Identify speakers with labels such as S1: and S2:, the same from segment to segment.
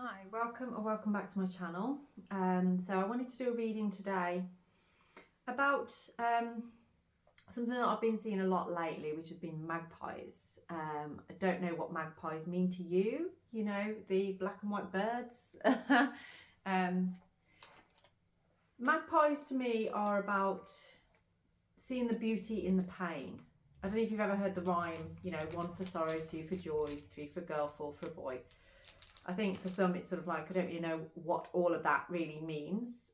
S1: Hi, welcome back to my channel. So I wanted to do a reading today about something that I've been seeing a lot lately, which has been magpies. I don't know what magpies mean to you, you know, the black and white birds. Magpies to me are about seeing the beauty in the pain. I don't know if you've ever heard the rhyme, you know, 1 for sorrow, 2 for joy, 3 for a girl, 4 for a boy. I think for some it's sort of like, I don't really know what all of that really means.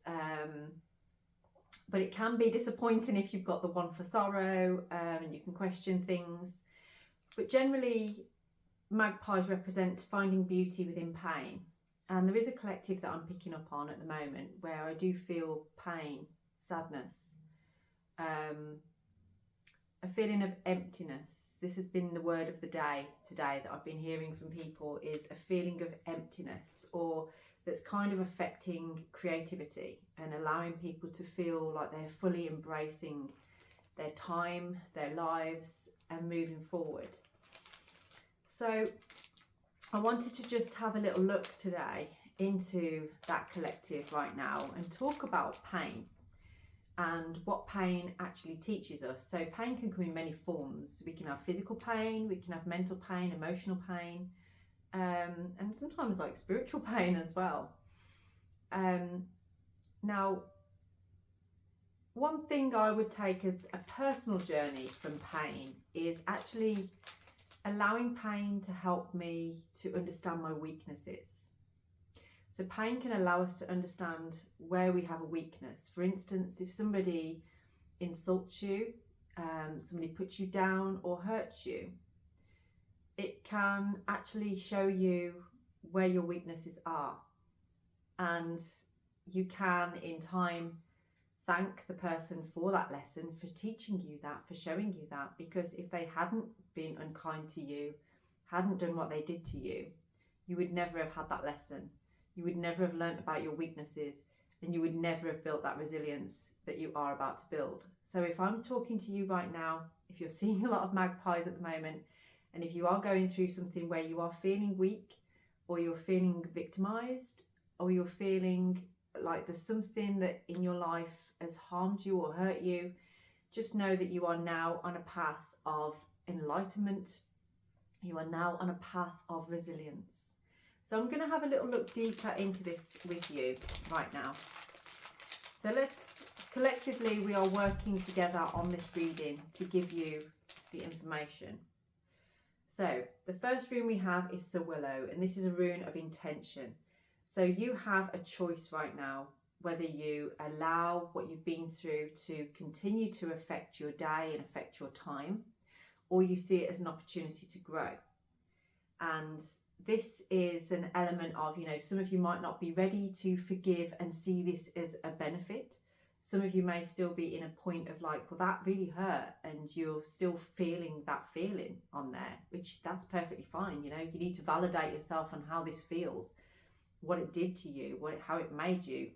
S1: But it can be disappointing if you've got the 1 for sorrow, and you can question things. But generally, magpies represent finding beauty within pain. And there is a collective that I'm picking up on at the moment where I do feel pain, sadness, a feeling of emptiness. This has been the word of the day today that I've been hearing from people, is a feeling of emptiness, or that's kind of affecting creativity and allowing people to feel like they're fully embracing their time, their lives, and moving forward. So I wanted to just have a little look today into that collective right now and talk about pain and what pain actually teaches us. So pain can come in many forms. We can have physical pain, we can have mental pain, emotional pain, and sometimes like spiritual pain as well. Now, one thing I would take as a personal journey from pain is actually allowing pain to help me to understand my weaknesses. So pain can allow us to understand where we have a weakness. For instance, if somebody insults you, somebody puts you down or hurts you, it can actually show you where your weaknesses are. And you can, in time, thank the person for that lesson, for teaching you that, for showing you that. Because if they hadn't been unkind to you, hadn't done what they did to you, you would never have had that lesson. You would never have learnt about your weaknesses, and you would never have built that resilience that you are about to build. So if I'm talking to you right now, if you're seeing a lot of magpies at the moment, and if you are going through something where you are feeling weak, or you're feeling victimized, or you're feeling like there's something that in your life has harmed you or hurt you, just know that you are now on a path of enlightenment. You are now on a path of resilience. So I'm going to have a little look deeper into this with you right now. So let's, collectively, we are working together on this reading to give you the information. So the first rune we have is Sir Willow, and this is a rune of intention. So you have a choice right now, whether you allow what you've been through to continue to affect your day and affect your time, or you see it as an opportunity to grow. And this is an element of, you know, some of you might not be ready to forgive and see this as a benefit. Some of you may still be in a point of like, well, that really hurt, and you're still feeling that feeling on there, which that's perfectly fine. You know, you need to validate yourself on how this feels, what it did to you, how it made you.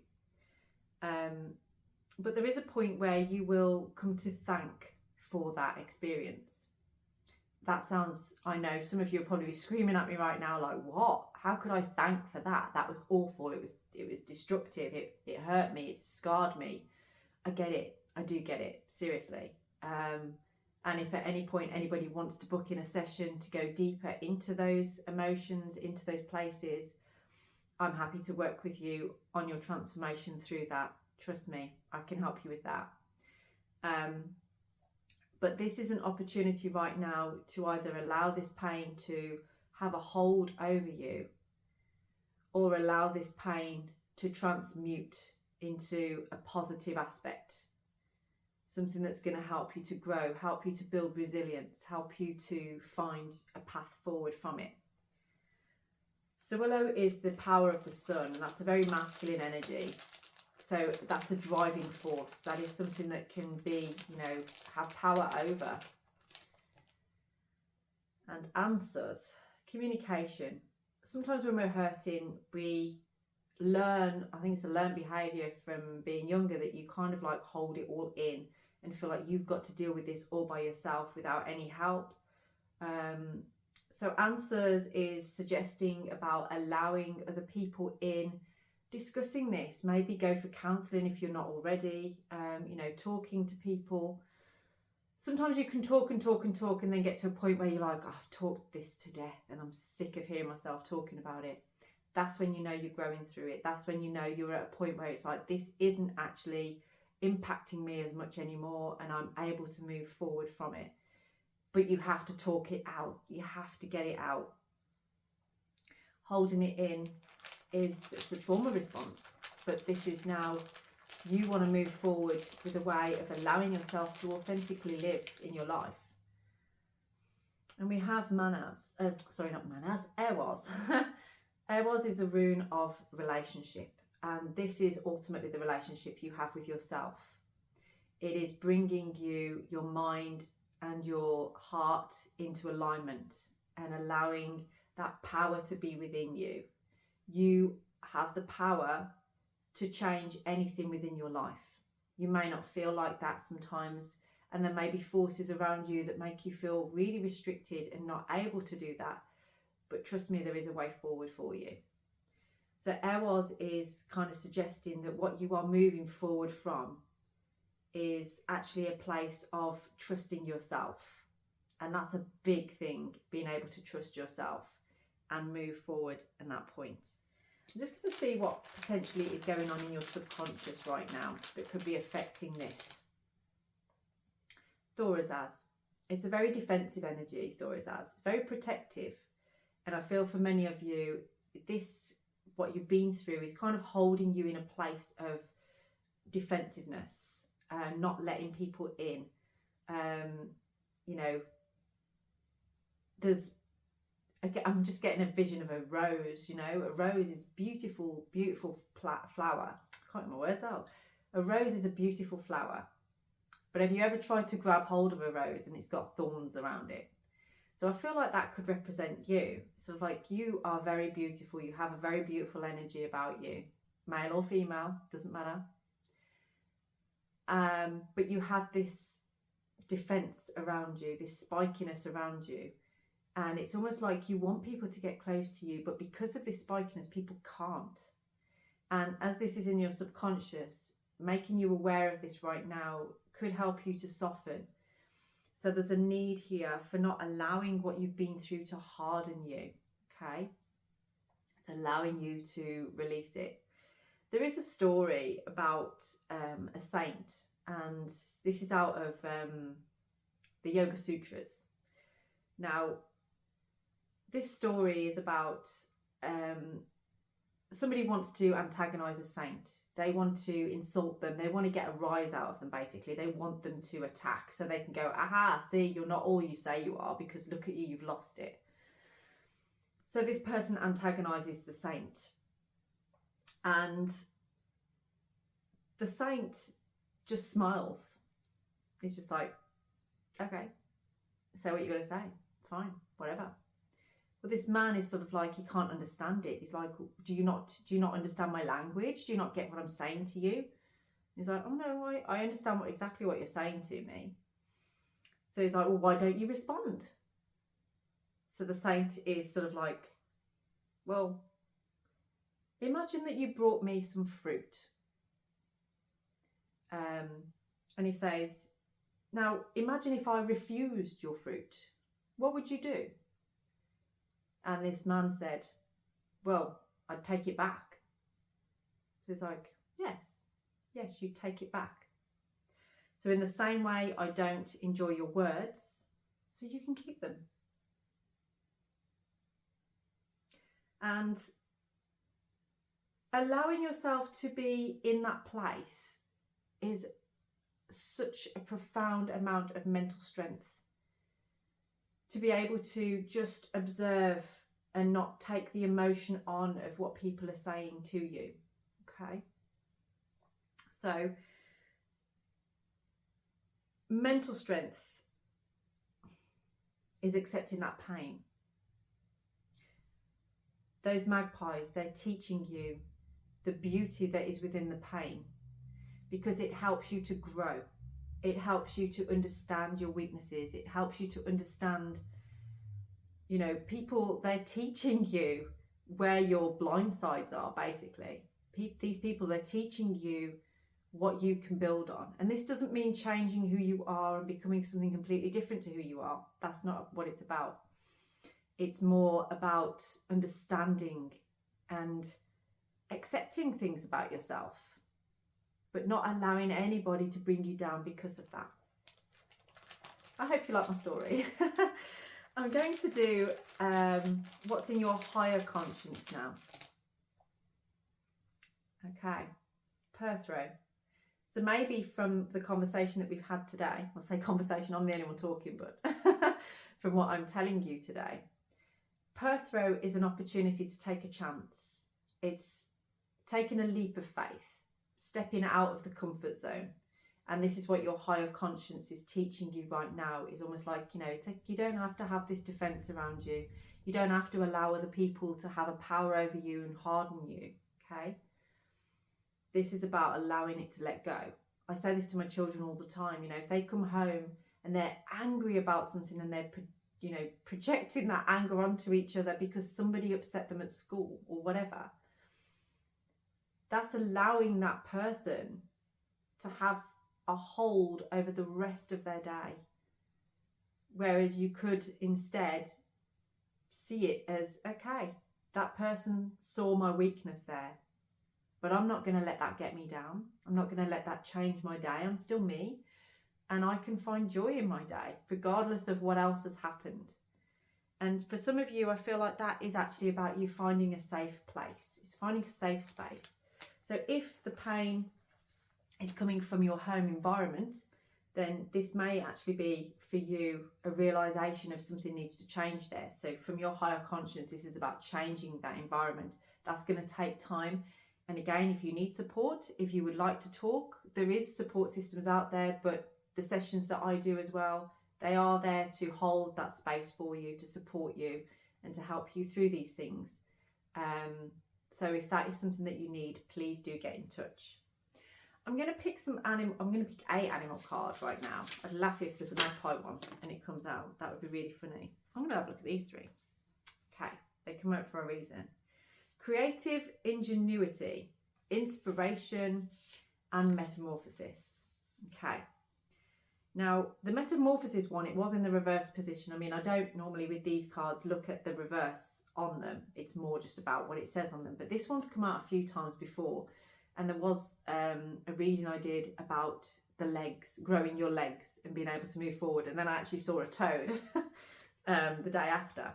S1: But there is a point where you will come to thank for that experience. That sounds, I know some of you are probably screaming at me right now like, what? How could I thank for that? That was awful. It was destructive. It hurt me. It scarred me. I get it. I do get it. Seriously. And if at any point anybody wants to book in a session to go deeper into those emotions, into those places, I'm happy to work with you on your transformation through that. Trust me, I can help you with that. But this is an opportunity right now to either allow this pain to have a hold over you, or allow this pain to transmute into a positive aspect. Something that's going to help you to grow, help you to build resilience, help you to find a path forward from it. So Willow is the power of the sun, and that's a very masculine energy. So that's a driving force. That is something that can be, you know, have power over. And answers, communication. Sometimes when we're hurting, we learn, I think it's a learned behaviour from being younger, that you kind of like hold it all in and feel like you've got to deal with this all by yourself without any help. So answers is suggesting about allowing other people in, discussing this. Maybe go for counselling if you're not already, talking to people. Sometimes you can talk and talk and talk and then get to a point where you're like, oh, I've talked this to death and I'm sick of hearing myself talking about it. That's when you know you're growing through it. That's when you know you're at a point where it's like, this isn't actually impacting me as much anymore and I'm able to move forward from it. But you have to talk it out. You have to get it out. Holding it in it's a trauma response. But this is now, you want to move forward with a way of allowing yourself to authentically live in your life. And we have Manaz, Erwas. Erwas is a rune of relationship. And this is ultimately the relationship you have with yourself. It is bringing you, your mind and your heart into alignment and allowing that power to be within you. You have the power to change anything within your life. You may not feel like that sometimes, and there may be forces around you that make you feel really restricted and not able to do that. But trust me, there is a way forward for you. So Erwas is kind of suggesting that what you are moving forward from is actually a place of trusting yourself. And that's a big thing, being able to trust yourself and move forward in that point. I'm just going to see what potentially is going on in your subconscious right now that could be affecting this. Thorazaz. It's a very defensive energy, Thorazaz. Very protective. And I feel for many of you, this, what you've been through is kind of holding you in a place of defensiveness, not letting people in. I'm just getting a vision of a rose, a rose is beautiful, beautiful flower. I can't get my words out. A rose is a beautiful flower. But have you ever tried to grab hold of a rose and it's got thorns around it? So I feel like that could represent you. Sort of like, you are very beautiful. You have a very beautiful energy about you. Male or female, doesn't matter. But you have this defense around you, this spikiness around you. And it's almost like you want people to get close to you, but because of this spikiness, people can't. And as this is in your subconscious, making you aware of this right now could help you to soften. So there's a need here for not allowing what you've been through to harden you, okay? It's allowing you to release it. There is a story about a saint, and this is out of the Yoga Sutras. Now, this story is about somebody wants to antagonize a saint. They want to insult them. They want to get a rise out of them, basically. They want them to attack so they can go, aha, see, you're not all you say you are, because look at you, you've lost it. So this person antagonizes the saint. And the saint just smiles. He's just like, okay, say what you got to say. Fine, whatever. But this man is sort of like, he can't understand it. He's like, do you not understand my language? Do you not get what I'm saying to you? He's like, oh no, I understand exactly what you're saying to me. So he's like, well, why don't you respond? So the saint is sort of like, well, imagine that you brought me some fruit. And he says, now imagine if I refused your fruit, what would you do? And this man said, well, I'd take it back. So he's like, yes, you'd take it back. So in the same way, I don't enjoy your words, so you can keep them. And allowing yourself to be in that place is such a profound amount of mental strength. To be able to just observe and not take the emotion on of what people are saying to you, okay? So, mental strength is accepting that pain. Those magpies, they're teaching you the beauty that is within the pain, because it helps you to grow. It helps you to understand your weaknesses. It helps you to understand You know, people, they're teaching you where your blind sides are, basically. These people, they're teaching you what you can build on. And this doesn't mean changing who you are and becoming something completely different to who you are. That's not what it's about. It's more about understanding and accepting things about yourself, but not allowing anybody to bring you down because of that. I hope you like my story. I'm going to do what's in your higher conscience now. Okay, Perth row. So maybe from the conversation that we've had today, I'll say conversation, I'm the only one talking, but from what I'm telling you today, Perth row is an opportunity to take a chance. It's taking a leap of faith, stepping out of the comfort zone. And this is what your higher conscience is teaching you right now. Is almost like, you know, it's like you don't have to have this defense around you. You don't have to allow other people to have a power over you and harden you, okay? This is about allowing it to let go. I say this to my children all the time, you know, if they come home and they're angry about something and they're, you know, projecting that anger onto each other because somebody upset them at school or whatever, that's allowing that person to have a hold over the rest of their day. Whereas you could instead see it as, okay, that person saw my weakness there, but I'm not going to let that get me down. I'm not going to let that change my day. I'm still me, and I can find joy in my day regardless of what else has happened. And for some of you, I feel like that is actually about you finding a safe place. It's finding a safe space. So if the pain is coming from your home environment, then this may actually be for you a realization of something needs to change there. So from your higher conscience, this is about changing that environment. That's going to take time. And again, if you need support, if you would like to talk, there is support systems out there, but the sessions that I do as well, they are there to hold that space for you, to support you and to help you through these things. So if that is something that you need, please do get in touch. I'm going to pick I'm going to pick a animal card right now. I'd laugh if there's a magpie one and it comes out. That would be really funny. I'm going to have a look at these three. Okay, they come out for a reason. Creative ingenuity, inspiration, and metamorphosis. Okay. Now, the metamorphosis one, it was in the reverse position. I mean, I don't normally with these cards look at the reverse on them. It's more just about what it says on them. But this one's come out a few times before. And there was a reading I did about the legs, growing your legs and being able to move forward. And then I actually saw a toad the day after.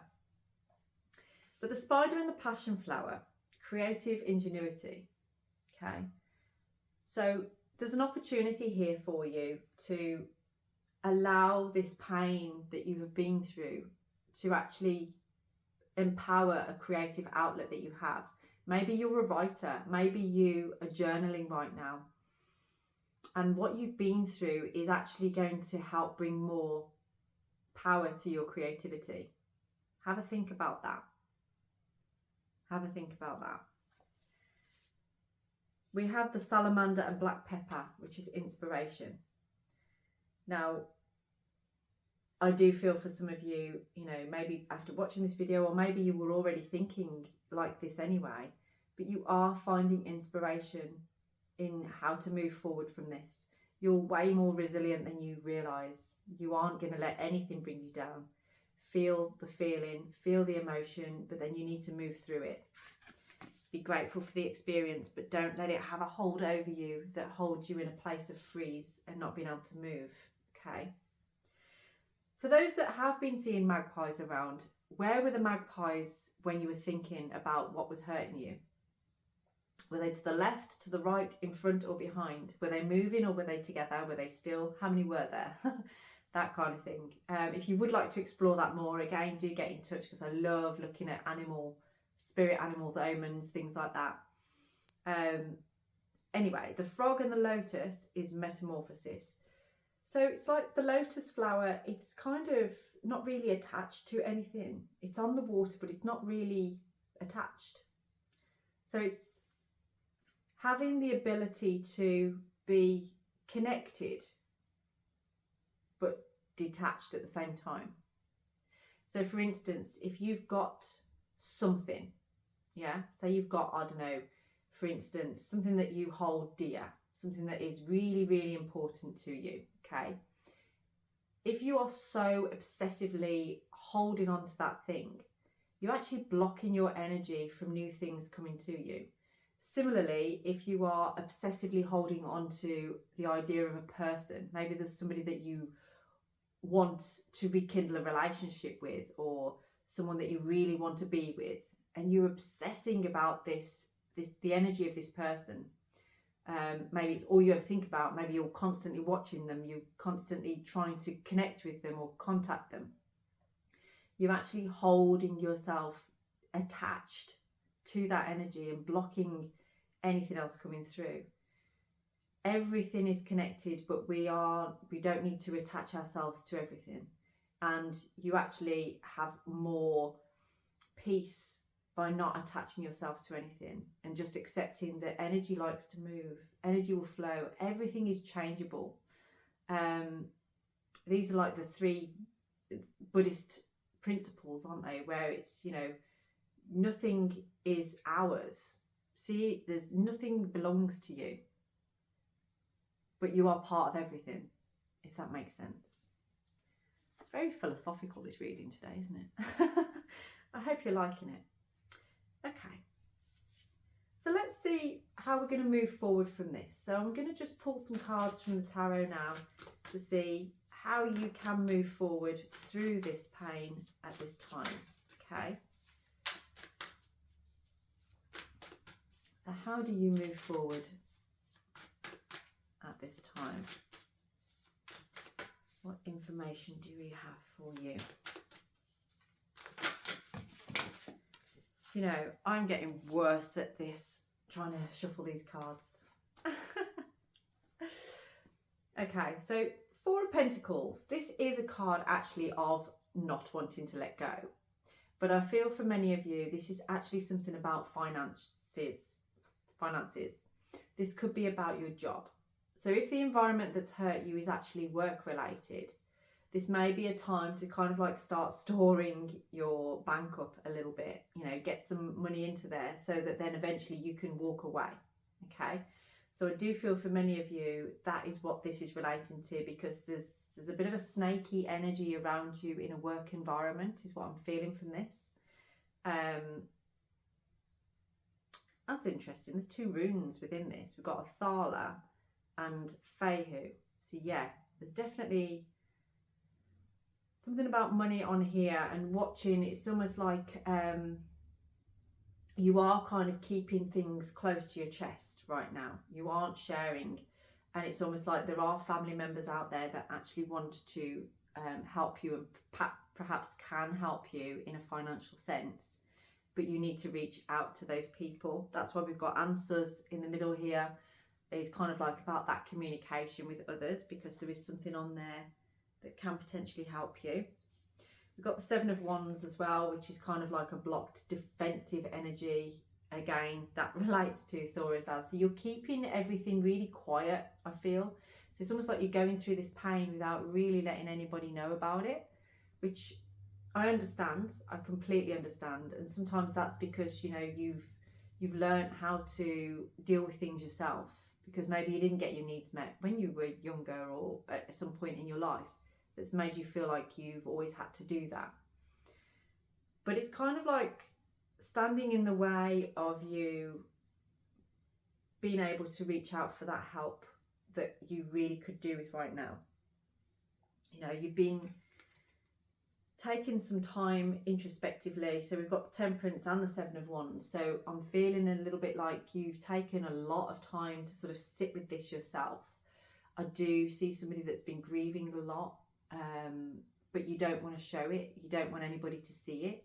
S1: But the spider and the passion flower, creative ingenuity. Okay. So there's an opportunity here for you to allow this pain that you have been through to actually empower a creative outlet that you have. Maybe you're a writer, maybe you are journaling right now. And what you've been through is actually going to help bring more power to your creativity. Have a think about that. Have a think about that. We have the salamander and black pepper, which is inspiration. Now, I do feel for some of you, you know, maybe after watching this video, or maybe you were already thinking like this anyway, but you are finding inspiration in how to move forward from this. You're way more resilient than you realise. You aren't going to let anything bring you down. Feel the feeling, feel the emotion, but then you need to move through it. Be grateful for the experience, but don't let it have a hold over you that holds you in a place of freeze and not being able to move, okay? For those that have been seeing magpies around, where were the magpies when you were thinking about what was hurting you? Were they to the left, to the right, in front or behind? Were they moving or were they together? Were they still? How many were there? That kind of thing. If you would like to explore that more, again, do get in touch because I love looking at spirit animals, omens, things like that. Anyway, the frog and the lotus is metamorphosis. So it's like the lotus flower, it's kind of not really attached to anything. It's on the water, but it's not really attached. So it's having the ability to be connected, but detached at the same time. So for instance, if you've got something, yeah, say you've got, I don't know, for instance, something that you hold dear, something that is really, really important to you, okay? If you are so obsessively holding on to that thing, you're actually blocking your energy from new things coming to you. Similarly, if you are obsessively holding on to the idea of a person, maybe there's somebody that you want to rekindle a relationship with, or someone that you really want to be with, and you're obsessing about the energy of this person. Maybe it's all you ever think about. Maybe you're constantly watching them, you're constantly trying to connect with them or contact them. You're actually holding yourself attached to that energy and blocking anything else coming through. Everything is connected, but we don't need to attach ourselves to everything. And you actually have more peace by not attaching yourself to anything and just accepting that energy likes to move, energy will flow, everything is changeable. These are like the 3 Buddhist principles, aren't they, where it's, nothing is ours. See, there's nothing belongs to you, but you are part of everything, if that makes sense. It's very philosophical, this reading today, isn't it? I hope you're liking it. Okay, so let's see how we're going to move forward from this. So I'm going to just pull some cards from the tarot now to see how you can move forward through this pain at this time. Okay, so how do you move forward at this time? What information do we have for you? I'm getting worse at this, trying to shuffle these cards. Okay, so 4 of Pentacles. This is a card actually of not wanting to let go. But I feel for many of you, this is actually something about finances. This could be about your job. So if the environment that's hurt you is actually work related, this may be a time to kind of like start storing your bank up a little bit, get some money into there so that then eventually you can walk away. Okay, so I do feel for many of you that is what this is relating to, because there's a bit of a snaky energy around you in a work environment is what I'm feeling from this. That's interesting. There's 2 runes within this. We've got Athala and Fehu. So yeah, there's definitely something about money on here and watching. It's almost like you are kind of keeping things close to your chest right now. You aren't sharing, and it's almost like there are family members out there that actually want to help you and perhaps can help you in a financial sense, but you need to reach out to those people. That's why we've got answers in the middle here. It's kind of like about that communication with others, because there is something on there that can potentially help you. We've got the 7 of Wands as well, which is kind of like a blocked defensive energy. Again, that relates to Thor as well. So you're keeping everything really quiet, I feel. So it's almost like you're going through this pain without really letting anybody know about it, which I understand. I completely understand. And sometimes that's because, you've learned how to deal with things yourself, because maybe you didn't get your needs met when you were younger or at some point in your life that's made you feel like you've always had to do that. But it's kind of like standing in the way of you being able to reach out for that help that you really could do with right now. You've been taking some time introspectively. So we've got the Temperance and the 7 of Wands. So I'm feeling a little bit like you've taken a lot of time to sort of sit with this yourself. I do see somebody that's been grieving a lot, but you don't want to show it. You don't want anybody to see it.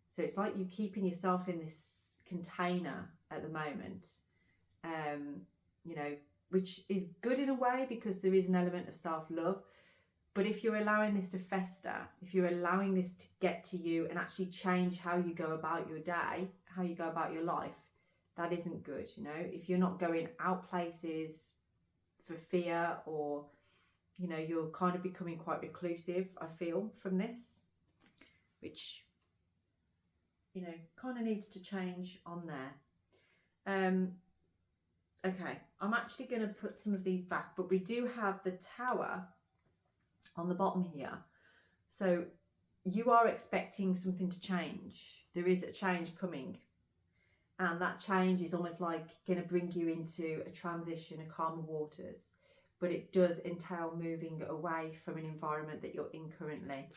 S1: So it's like you're keeping yourself in this container at the moment, which is good in a way, because there is an element of self-love. But if you're allowing this to fester, if you're allowing this to get to you and actually change how you go about your day, how you go about your life, that isn't good. If you're not going out places for fear, or you're kind of becoming quite reclusive, I feel, from this. which, you know, kind of needs to change on there. Okay, I'm actually going to put some of these back, but we do have the Tower on the bottom here. So you are expecting something to change. There is a change coming. And that change is almost like going to bring you into a transition, a calmer waters. But it does entail moving away from an environment that you're in currently.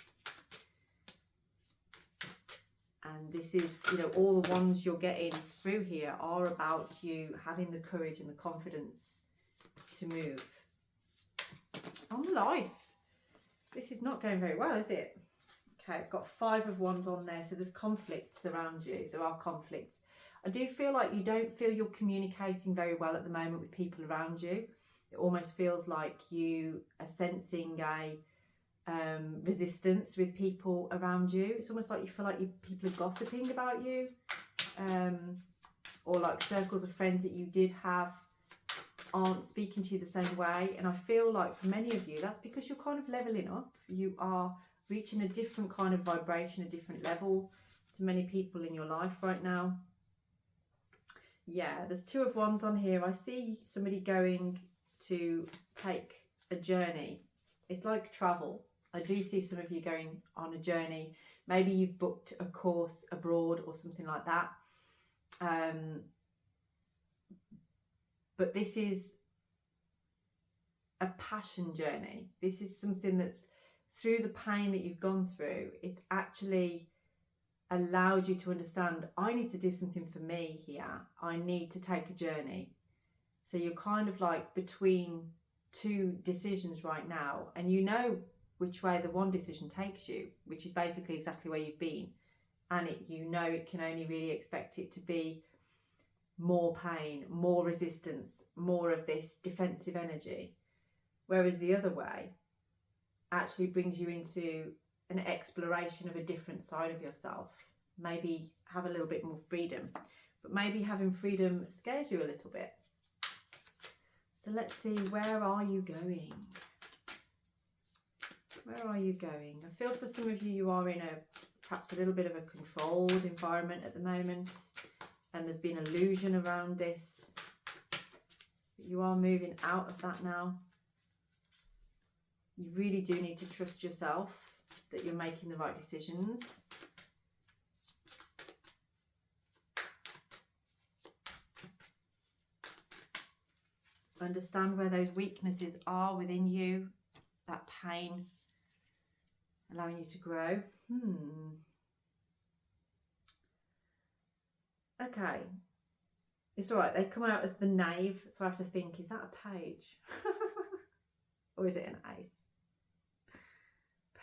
S1: And this is, you know, all the ones you're getting through here are about you having the courage and the confidence to move on life. This is not going very well, is it? Okay, I've got 5 of Wands on there, so there's conflicts around you. There are conflicts. I do feel like you don't feel you're communicating very well at the moment with people around you. It almost feels like you are sensing a resistance with people around you. It's almost like you feel like people are gossiping about you, or like circles of friends that you did have aren't speaking to you the same way. And I feel like for many of you, that's because you're kind of leveling up. You are reaching a different kind of vibration, a different level to many people in your life right now. Yeah, there's 2 of Wands on here. I see somebody going to take a journey. It's like travel. I do see some of you going on a journey. Maybe you've booked a course abroad or something like that. But this is a passion journey. This is something that's through the pain that you've gone through. It's actually allowed you to understand, I need to do something for me here. I need to take a journey. So you're kind of like between 2 decisions right now, and you know which way the one decision takes you, which is basically exactly where you've been. And you know it can only really expect it to be more pain, more resistance, more of this defensive energy. Whereas the other way actually brings you into an exploration of a different side of yourself. Maybe have a little bit more freedom, but maybe having freedom scares you a little bit. So let's see, where are you going? Where are you going? I feel for some of you, you are in perhaps a little bit of a controlled environment at the moment, and there's been illusion around this. But you are moving out of that now. You really do need to trust yourself that you're making the right decisions. Understand where those weaknesses are within you, that pain, allowing you to grow. Okay. It's all right. They come out as the Knave, so I have to think, is that a page? Or is it an ace?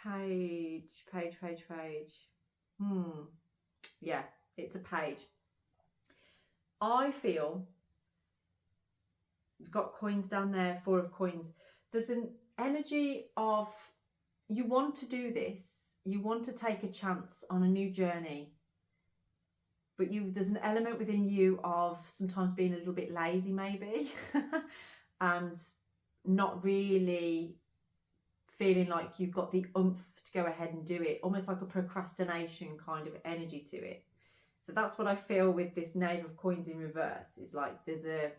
S1: Page. Yeah, it's a page. I feel we've got coins down there, 4 of coins. There's an energy of you want to do this. You want to take a chance on a new journey. But there's an element within you of sometimes being a little bit lazy maybe and not really feeling like you've got the oomph to go ahead and do it, almost like a procrastination kind of energy to it. So that's what I feel with this Knave of Coins in reverse. Is like there's a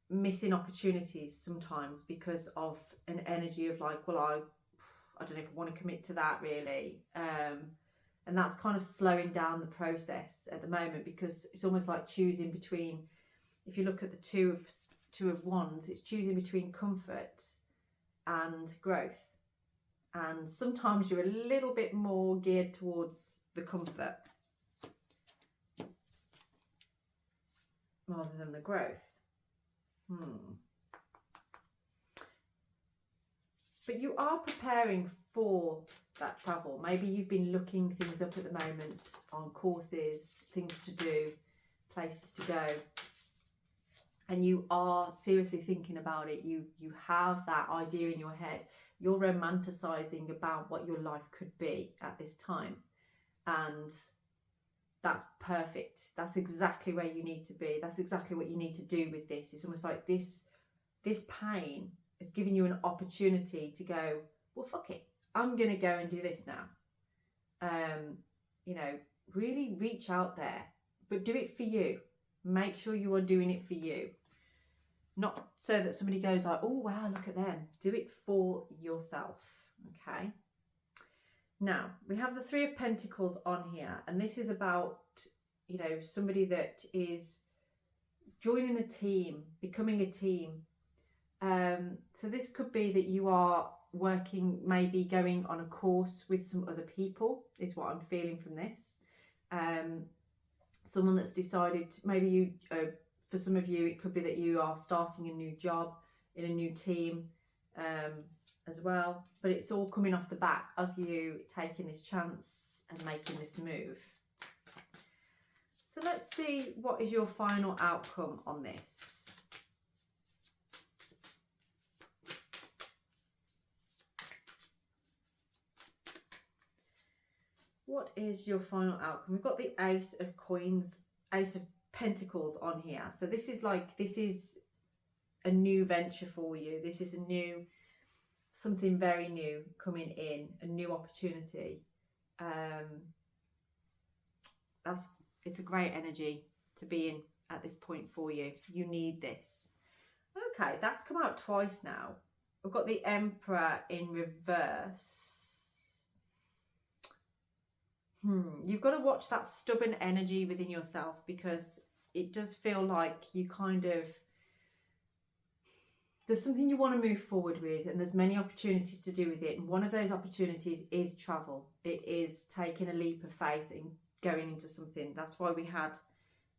S1: missing opportunities sometimes because of an energy of like, well, I don't know if I want to commit to that really. And that's kind of slowing down the process at the moment, because it's almost like choosing between, if you look at the two of Wands, it's choosing between comfort and growth. And sometimes you're a little bit more geared towards the comfort rather than the growth. But you are preparing for that travel. Maybe you've been looking things up at the moment on courses, things to do, places to go, and you are seriously thinking about it. You have that idea in your head. You're romanticizing about what your life could be at this time, and that's perfect. That's exactly where you need to be. That's exactly what you need to do with this. It's almost like this pain is giving you an opportunity to go, well, fuck it. I'm going to go and do this now. You know, really reach out there, but do it for you. Make sure you are doing it for you. Not so that somebody goes like, oh, wow, look at them. Do it for yourself, okay? Now, we have the Three of Pentacles on here, and this is about, you know, somebody that is joining a team, becoming a team. So this could be that you are working, maybe going on a course with some other people, is what I'm feeling from this. Someone that's decided, maybe you, for some of you, it could be that you are starting a new job in a new team as well. But it's all coming off the back of you taking this chance and making this move. So let's see what is your final outcome on this. What is your final outcome? We've got the Ace of Coins, Ace of Pentacles on here. So this is like, this is a new venture for you. This is a new, something very new coming in, a new opportunity. It's a great energy to be in at this point for you. You need this. Okay, that's come out twice now. We've got the Emperor in reverse. You've got to watch that stubborn energy within yourself, because it does feel like you kind of, there's something you want to move forward with, and there's many opportunities to do with it. And one of those opportunities is travel. It is taking a leap of faith and going into something. That's why we had,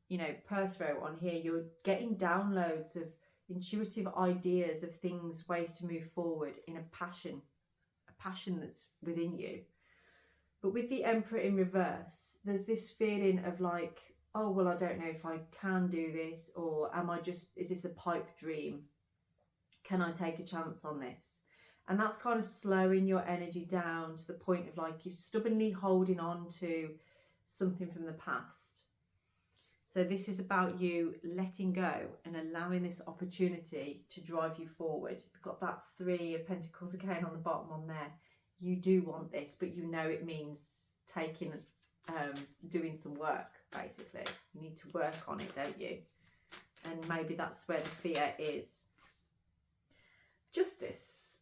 S1: you know, Perthrow on here. You're getting downloads of intuitive ideas of things, ways to move forward in a passion that's within you. But with the Emperor in reverse, there's this feeling of like, oh, well, I don't know if I can do this, or is this a pipe dream? Can I take a chance on this? And that's kind of slowing your energy down to the point of like you're stubbornly holding on to something from the past. So this is about you letting go and allowing this opportunity to drive you forward. We've got that Three of Pentacles again on the bottom on there. You do want this, but you know it means taking, doing some work, basically. You need to work on it, don't you? And maybe that's where the fear is. Justice.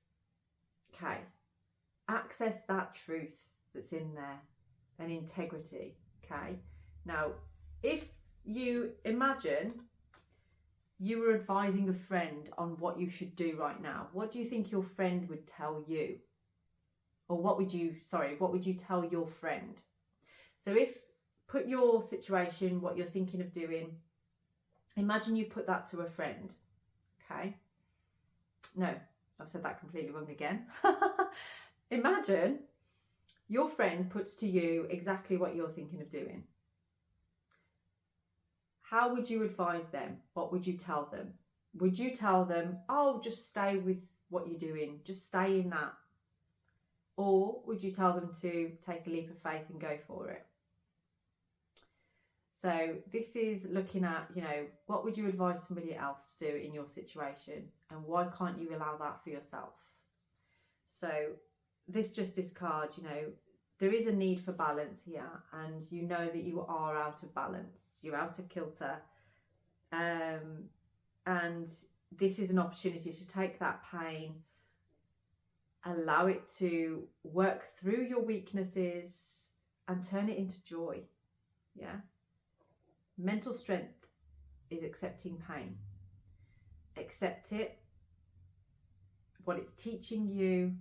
S1: Okay. Access that truth that's in there and integrity. Okay. Now, if you imagine you were advising a friend on what you should do right now, what do you think your friend would tell you? Or what would you tell your friend? So put your situation, what you're thinking of doing, imagine you put that to a friend, okay? No, I've said that completely wrong again. Imagine your friend puts to you exactly what you're thinking of doing. How would you advise them? What would you tell them? Would you tell them, oh, just stay with what you're doing, just stay in that? Or would you tell them to take a leap of faith and go for it? So this is looking at, you know, what would you advise somebody else to do in your situation? And why can't you allow that for yourself? So this Justice card, you know, there is a need for balance here. And you know that you are out of balance. You're out of kilter. And this is an opportunity to take that pain, allow it to work through your weaknesses and turn it into joy. Yeah. Mental strength is accepting pain. Accept it, what it's teaching you,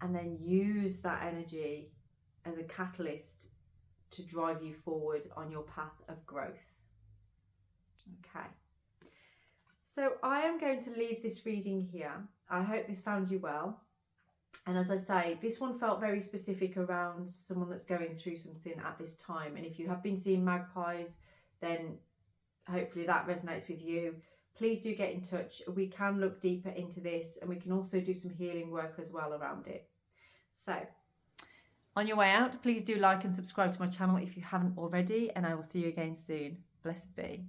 S1: and then use that energy as a catalyst to drive you forward on your path of growth. Okay. So I am going to leave this reading here. I hope this found you well. And as I say, this one felt very specific around someone that's going through something at this time. And if you have been seeing magpies, then hopefully that resonates with you. Please do get in touch. We can look deeper into this, and we can also do some healing work as well around it. So on your way out, please do like and subscribe to my channel if you haven't already, and I will see you again soon. Blessed be.